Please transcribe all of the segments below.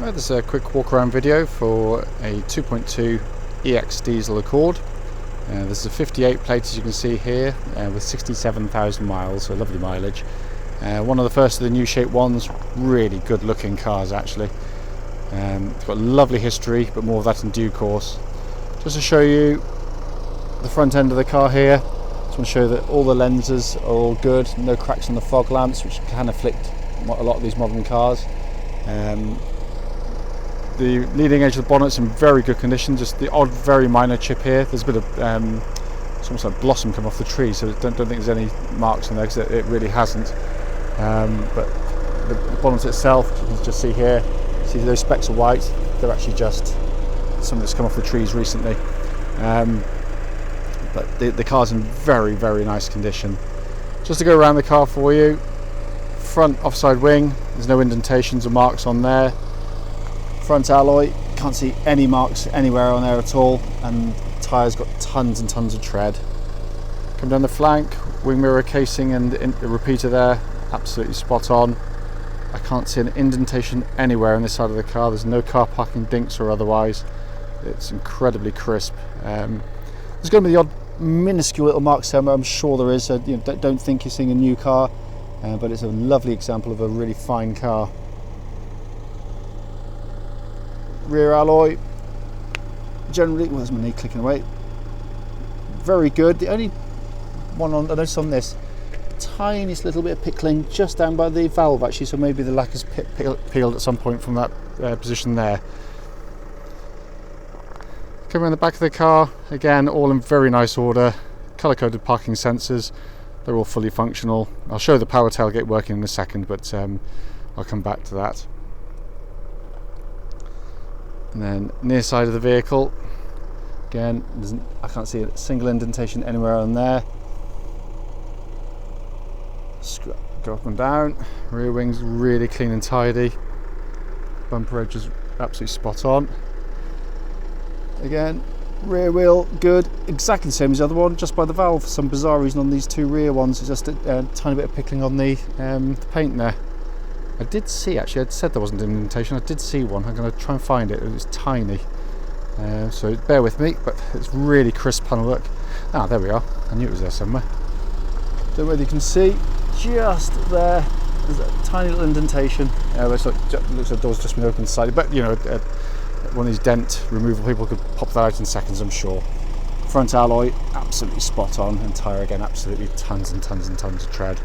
Right, this is a quick walk around video for a 2.2 EX diesel Accord. This is a 58 plate, as you can see here, with 67,000 miles, so lovely mileage. One of the first of the new shape ones, really good looking cars actually. It's got a lovely history, but more of that in due course. Just to show you the front end of the car here, just want to show that all the lenses are all good, no cracks in the fog lamps, which can afflict a lot of these modern cars. The leading edge of the bonnet's in very good condition, just the odd very minor chip here. There's a bit of it's almost like blossom come off the tree, so don't think there's any marks on there, because it really hasn't. But the bonnet itself, you can just see here, see those specks of white, they're actually just something that's come off the trees recently. But the car's in very, very nice condition. Just to go around the car for you, front offside wing, there's no indentations or marks on there. Front alloy, can't see any marks anywhere on there at all, and the tyres got tons and tons of tread. Come down the flank, wing mirror casing and the repeater there, absolutely spot on. I can't see an indentation anywhere on this side of the car. There's no car parking dinks or otherwise. It's incredibly crisp. There's going to be the odd minuscule little marks somewhere, I'm sure there is. So, don't think you're seeing a new car, but it's a lovely example of a really fine car. Rear alloy, generally, where's my knee clicking away? Very good. The only one I noticed on this, tiniest little bit of pickling just down by the valve actually, so maybe the lacquer's peeled at some point from that position there. Coming around the back of the car, again, all in very nice order. Colour-coded parking sensors, they're all fully functional. I'll show the power tailgate working in a second, but I'll come back to that. And then near side of the vehicle, again, I can't see a single indentation anywhere on there. Go up and down. Rear wing's really clean and tidy. Bumper edge is absolutely spot on. Again, rear wheel good, exactly the same as the other one, just by the valve. For some bizarre reason on these two rear ones, it's just a tiny bit of pickling on the paint there. I did see, actually, I'd said there wasn't an indentation, I did see one. I'm going to try and find it. It was tiny, so bear with me, but it's really crisp panel work. Ah, there we are. I knew it was there somewhere. Don't know whether you can see, just there, there's a tiny little indentation. Looks like the door's just been opened slightly, but one of these dent removal people could pop that out in seconds, I'm sure. Front alloy, absolutely spot on, and tyre again, absolutely tons and tons and tons of tread.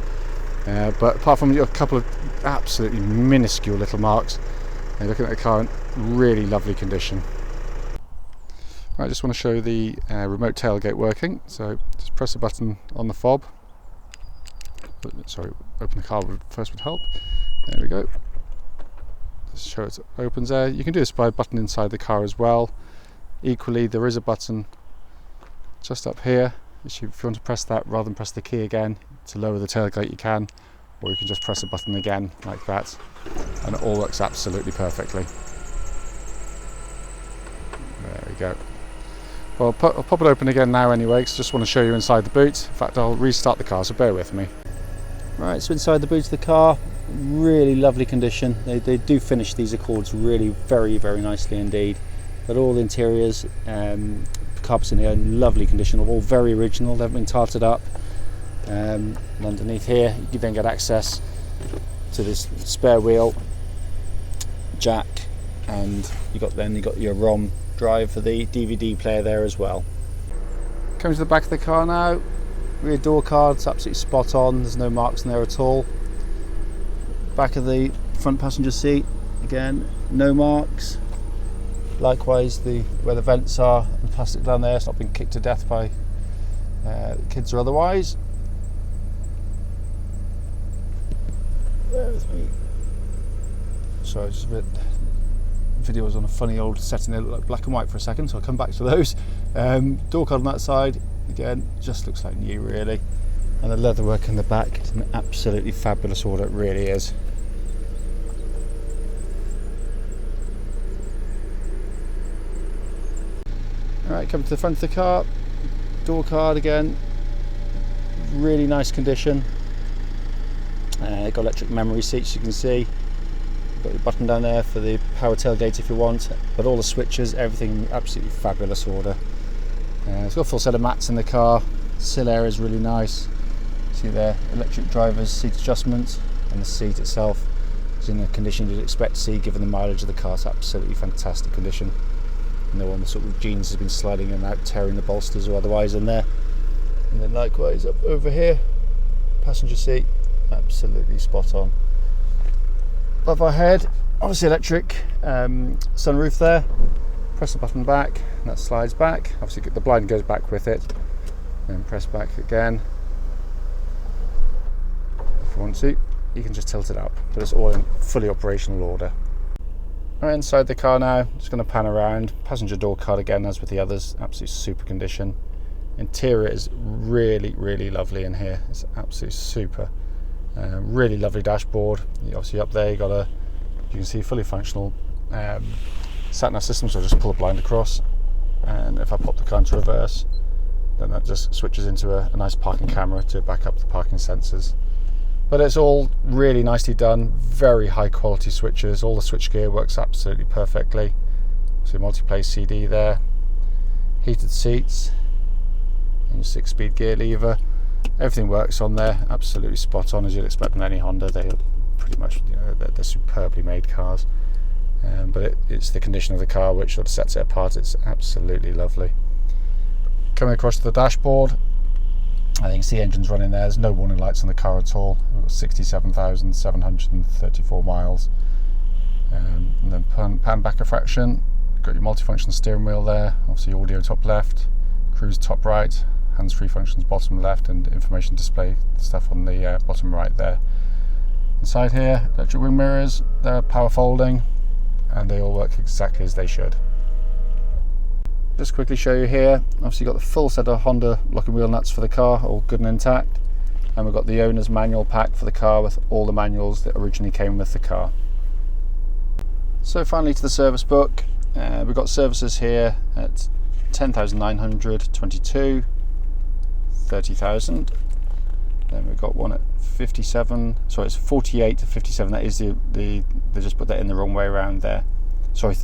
But apart from a couple of absolutely minuscule little marks, you're looking at the car in really lovely condition. I just want to show the remote tailgate working. So just press a button on the fob. Sorry, open the car first would help. There we go. Just show it opens there. You can do this by a button inside the car as well. Equally, there is a button just up here. If you want to press that rather than press the key again to lower the tailgate, you can, or you can just press a button again like that, and it all works absolutely perfectly. There we go. Well, I'll pop it open again now anyway, because I just want to show you inside the boot. In fact, I'll restart the car, so bear with me. Right, so inside the boot of the car, really lovely condition. They do finish these Accords really very, very nicely indeed. But all the interiors, carpets in here in lovely condition, all very original. They haven't been tarted up. And underneath here, you then get access to this spare wheel, jack, and you got your ROM drive for the DVD player there as well. Coming to the back of the car now, rear door card's absolutely spot on. There's no marks in there at all. Back of the front passenger seat, again, no marks. Likewise, where the vents are, and plastic down there, it's not been kicked to death by kids or otherwise. Bear with me. Sorry, just a bit. Video was on a funny old setting there, looked like black and white for a second, so I'll come back to those. Door card on that side, again, just looks like new really. And the leatherwork in the back is in absolutely fabulous order, it really is. Alright, coming to the front of the car, door card again, really nice condition. Got electric memory seats, you can see. got your button down there for the power tailgate if you want, but all the switches, everything absolutely fabulous order. It's got a full set of mats in the car. Sill area is really nice. See there, electric driver's seat adjustment, and the seat itself is in the condition you'd expect to see given the mileage of the car. It's absolutely fantastic condition. No one sort of jeans has been sliding in and out, tearing the bolsters or otherwise in there. And then likewise up over here, passenger seat, absolutely spot on. Above our head, obviously electric sunroof there. Press the button back and that slides back. Obviously the blind goes back with it. Then press back again. If you want to, you can just tilt it up, but it's all in fully operational order. Right, inside the car now, just going to pan around. Passenger door card again, as with the others, absolutely super condition. Interior is really, really lovely in here. It's absolutely super. Really lovely dashboard. Obviously up there you got a, you can see, fully functional sat-nav system. So I'll just pull the blind across, and if I pop the car into reverse, then that just switches into a nice parking camera to back up the parking sensors. But it's all really nicely done, very high quality switches. All the switch gear works absolutely perfectly. So multi-play CD there, heated seats, and your 6-speed gear lever. Everything works on there, absolutely spot on as you'd expect from any Honda. They're pretty much, they're superbly made cars. But it's the condition of the car which sort of sets it apart. It's absolutely lovely. Coming across to the dashboard, I think the engine's running there. There's no warning lights on the car at all. We've got 67,734 miles. And then pan back a fraction. Got your multifunction steering wheel there. Obviously audio top left, cruise top right, hands-free functions bottom left, and information display stuff on the bottom right there. Inside here, electric wing mirrors. They're power folding, and they all work exactly as they should. Just quickly show you here, obviously you've got the full set of Honda lock and wheel nuts for the car, all good and intact, and we've got the owner's manual pack for the car with all the manuals that originally came with the car. So finally to the service book, we've got services here at 10,900, 22, 30,000, then we've got one at 57, sorry it's 48 to 57, that is they just put that in the wrong way around there. Sorry, I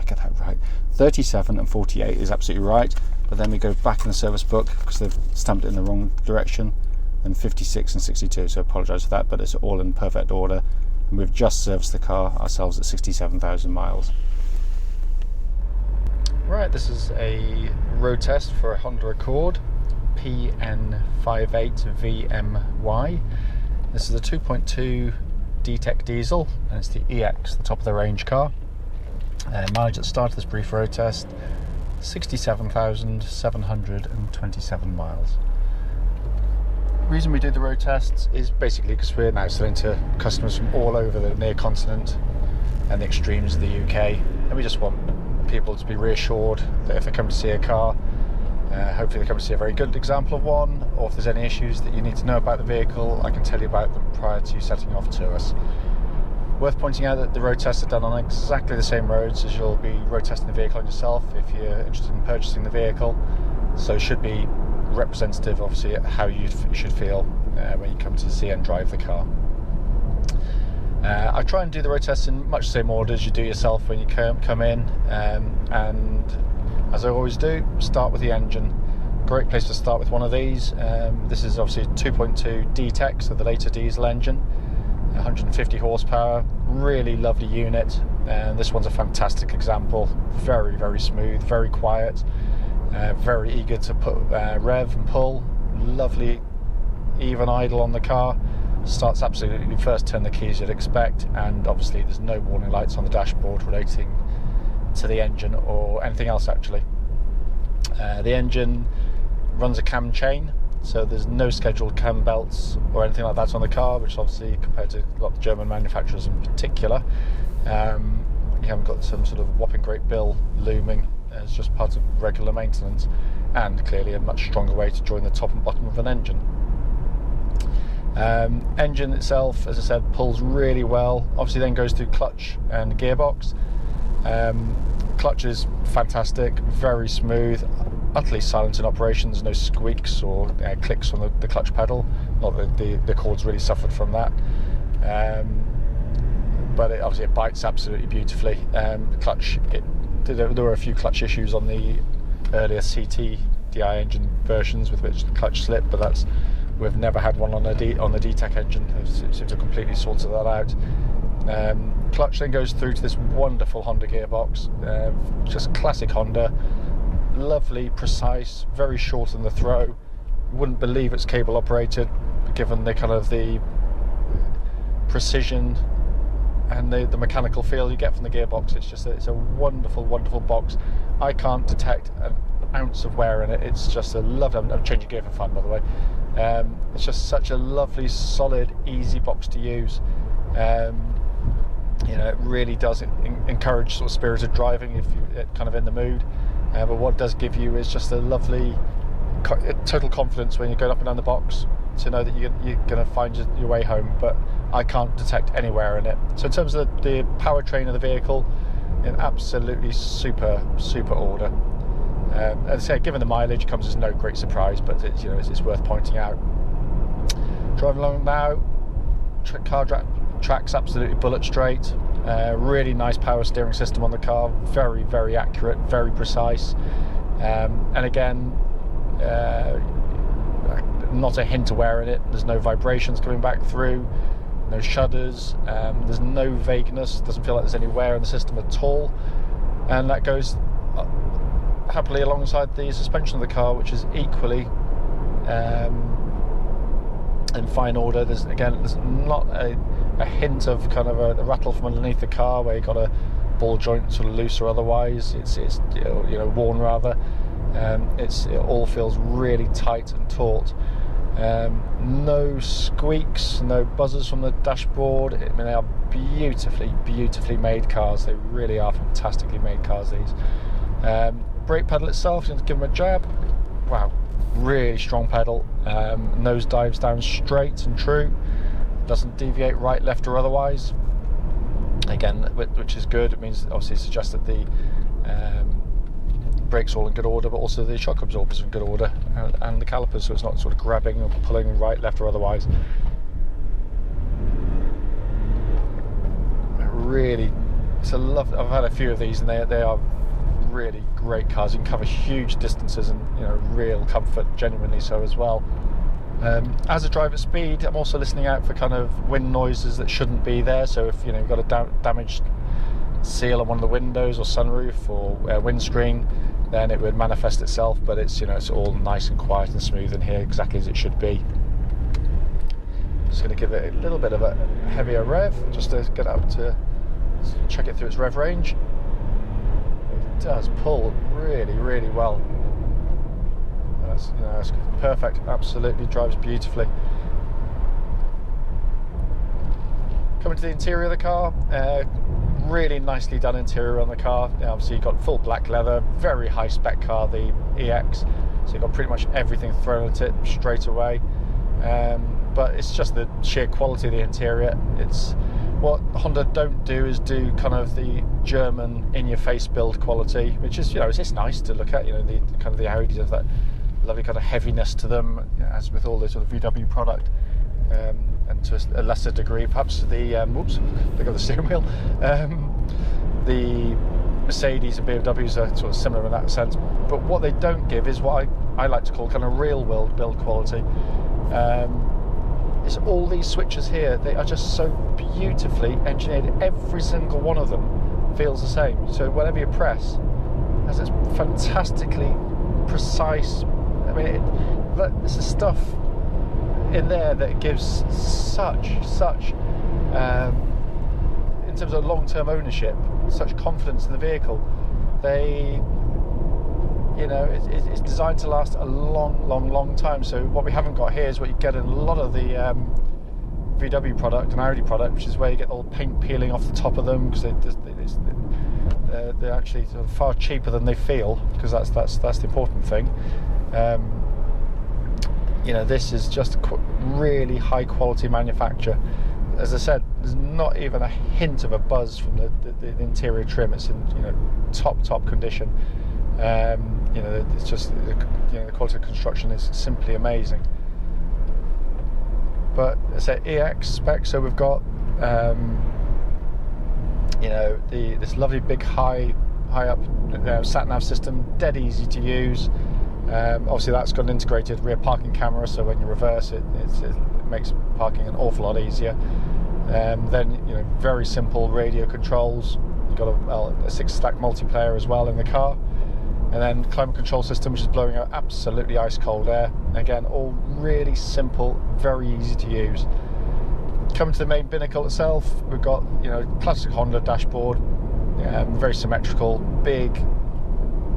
get that right. 37 and 48 is absolutely right, but then we go back in the service book because they've stamped it in the wrong direction, and 56 and 62, so I apologise for that, but it's all in perfect order, and we've just serviced the car ourselves at 67,000 miles. Right, this is a road test for a Honda Accord PN58VMY. This is a 2.2 DTEC diesel, and it's the EX, the top of the range car. Mileage at the start of this brief road test, 67,727 miles. The reason we do the road tests is basically because we're now selling to customers from all over the near continent and the extremes of the UK, and we just want people to be reassured that if they come to see a car, hopefully they come to see a very good example of one, or if there's any issues that you need to know about the vehicle, I can tell you about them prior to setting off to us. Worth pointing out that the road tests are done on exactly the same roads as you'll be road testing the vehicle on yourself if you're interested in purchasing the vehicle, so it should be representative obviously at how you should feel when you come to see and drive the car. I try and do the road tests in much the same order as you do yourself when you come in, and as I always do, start with the engine. Great place to start with one of these. This is obviously a 2.2 DTEC, so the later diesel engine. 150 horsepower, really lovely unit, and this one's a fantastic example. Very, very smooth, very quiet, very eager to put rev and pull. Lovely even idle on the car. Starts absolutely first turn the keys you'd expect, and obviously there's no warning lights on the dashboard relating to the engine or anything else actually. The engine runs a cam chain, so there's no scheduled cam belts or anything like that on the car, which obviously compared to a lot of the German manufacturers in particular, you haven't got some sort of whopping great bill looming as just part of regular maintenance, and clearly a much stronger way to join the top and bottom of an engine. Engine itself, as I said, pulls really well, obviously then goes through clutch and gearbox. Clutch is fantastic, very smooth, utterly silent in operation. There's no squeaks or clicks on the clutch pedal. Not that the Accord's really suffered from that. but obviously it bites absolutely beautifully. The clutch, there were a few clutch issues on the earlier CT-DI engine versions with which the clutch slipped, but we've never had one on the DTEC engine. It seems to have completely sorted that out. Clutch then goes through to this wonderful Honda gearbox, just classic Honda, lovely, precise, very short in the throw. Wouldn't believe it's cable operated, given the kind of the precision and the mechanical feel you get from the gearbox. It's a wonderful, wonderful box. I can't detect an ounce of wear in it. It's just a lovely. I'm changing gear for fun, by the way. It's just such a lovely, solid, easy box to use. It really does encourage sort of spirited driving if you're kind of in the mood. But what it does give you is just a lovely, total confidence when you're going up and down the box to know that you're going to find your way home. But I can't detect anywhere in it. So in terms of the powertrain of the vehicle, in absolutely super order. As I say, given the mileage, comes as no great surprise, but it's worth pointing out. Driving along now, track's absolutely bullet straight. Really nice power steering system on the car, very, very accurate, very precise, and again, not a hint of wear in it. There's no vibrations coming back through, no shudders, there's no vagueness, doesn't feel like there's any wear in the system at all, and that goes happily alongside the suspension of the car, which is equally in fine order. There's not a hint of kind of a rattle from underneath the car where you got a ball joint sort of loose or otherwise. It's worn rather. It all feels really tight and taut. No squeaks, no buzzers from the dashboard. I mean, they are beautifully made cars. They really are fantastically made cars, these. Brake pedal itself, you have to give them a jab. Wow, really strong pedal. Nose dives down straight and true. Doesn't deviate right, left or otherwise. Again, which is good. It means obviously suggests that the brakes are all in good order, but also the shock absorbers are in good order, and the calipers, so it's not sort of grabbing or pulling right, left or otherwise. Really, it's a lovely. I've had a few of these, and they are really great cars. You can cover huge distances and real comfort, genuinely so as well. As I drive at speed, I'm also listening out for kind of wind noises that shouldn't be there. So if you've got a damaged seal on one of the windows or sunroof or windscreen, then it would manifest itself. But it's all nice and quiet and smooth in here, exactly as it should be. Just going to give it a little bit of a heavier rev, just to get up to check it through its rev range. It does pull really well. That's perfect. Absolutely drives beautifully. Coming to the interior of the car, really nicely done interior on the car. Obviously you've got full black leather, very high spec car, the EX, so you've got pretty much everything thrown at it straight away. But it's just the sheer quality of the interior. It's what Honda don't do is do kind of the German in-your-face build quality, which is it's nice to look at. The kind of the Audis have that lovely kind of heaviness to them, as with all the sort of VW product, and to a lesser degree perhaps the whoops, look at the steering wheel. The Mercedes and BMWs are sort of similar in that sense, but what they don't give is what I like to call kind of real world build quality. It's all these switches here, they are just so beautifully engineered. Every single one of them feels the same, so whatever you press has this fantastically precise. I mean, this is stuff in there that gives such in terms of long-term ownership, such confidence in the vehicle. It's designed to last a long time. So what we haven't got here is what you get in a lot of the VW product and Audi product, which is where you get all paint peeling off the top of them, because they're actually sort of far cheaper than they feel, because that's the important thing. This is just really high quality manufacture. As I said, there's not even a hint of a buzz from the interior trim. It's in top condition. It's just the quality of construction is simply amazing. But as I say, EX spec, so we've got You know, this lovely big high up sat nav system, dead easy to use. Obviously that's got an integrated rear parking camera, so when you reverse it makes parking an awful lot easier. Then, you know, very simple radio controls. You've got a 6-stack multiplayer as well in the car, and then climate control system, which is blowing out absolutely ice cold air. Again, all really simple, very easy to use. Coming to the main binnacle itself, we've got, you know, classic Honda dashboard, very symmetrical, big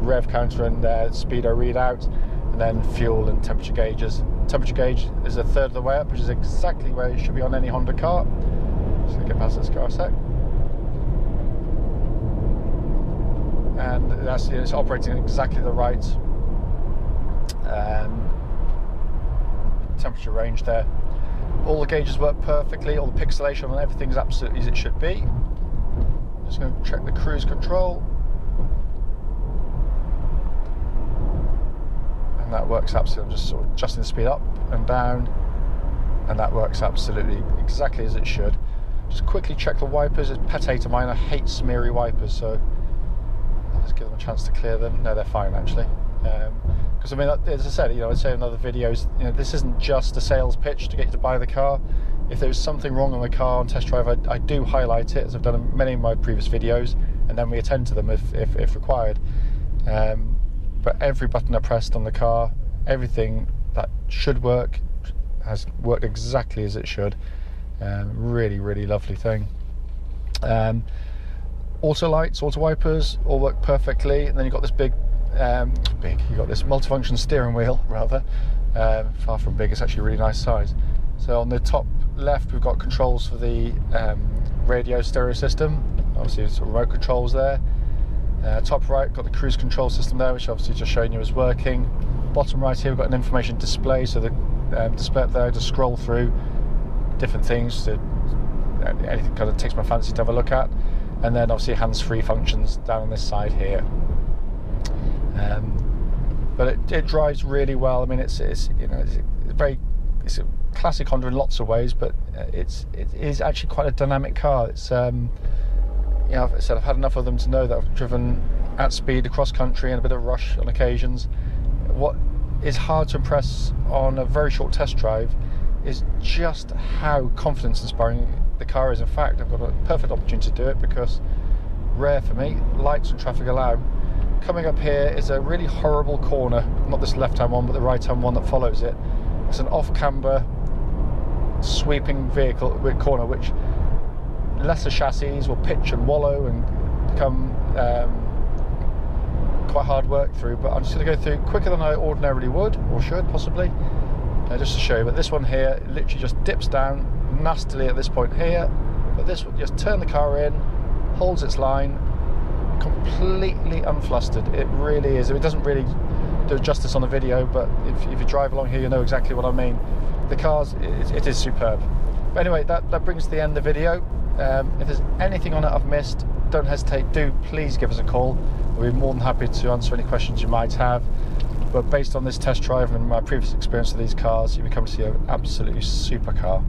rev counter and speedo readout, and then fuel and temperature gauges. Temperature gauge is a third of the way up, which is exactly where it should be on any Honda car. Just gonna get past this car a sec. And that's, it's operating at exactly the right temperature range there. All the gauges work perfectly, all the pixelation on everything's absolutely as it should be. Just going to check the cruise control. And that works absolutely. I'm just sort of adjusting the speed up and down, and that works absolutely exactly as it should. Just quickly check the wipers. It's pet hate of mine, I hate smeary wipers, so let's give them a chance to clear them. No, they're fine actually. Because I mean, as I said, you know, I'd say in other videos, you know, this isn't just a sales pitch to get you to buy the car. If there's something wrong on the car on test drive, I do highlight it, as I've done in many of my previous videos, and then we attend to them if required. But every button I pressed on the car, everything that should work has worked exactly as it should. Really, really lovely thing. Auto lights, auto wipers, all work perfectly, and then you've got this you've got this multifunction steering wheel, rather. Far from big, it's actually a really nice size. So on the top left, we've got controls for the radio stereo system, obviously sort of remote controls there. Top right, got the cruise control system there, which obviously just showing you is working. Bottom right here, we've got an information display, so the display up there to scroll through different things, to anything kind of takes my fancy to have a look at. And then obviously hands-free functions down on this side here. But it drives really well. I mean, it's you know, it's a classic Honda in lots of ways, but it is actually quite a dynamic car. It's you know, I've said I've had enough of them to know that I've driven at speed across country and a bit of rush on occasions. What is hard to impress on a very short test drive is just how confidence inspiring the car is. In fact, I've got a perfect opportunity to do it because, rare for me, lights and traffic allow. Coming up here is a really horrible corner, not this left-hand one, but the right-hand one that follows it. It's an off-camber, sweeping corner, which lesser chassis will pitch and wallow and become quite hard work through. But I'm just going to go through quicker than I ordinarily would, or should possibly, just to show you. But this one here literally just dips down nastily at this point here, but this will just turn the car in, holds its line, completely unflustered. It really is. It doesn't really do justice on the video, but if you drive along here, you know exactly what I mean. The car's, it is superb. But anyway, that brings to the end of the video. If there's anything on it I've missed, don't hesitate, please give us a call. We'll be more than happy to answer any questions you might have. But based on this test drive and my previous experience of these cars, you become to see an absolutely super car.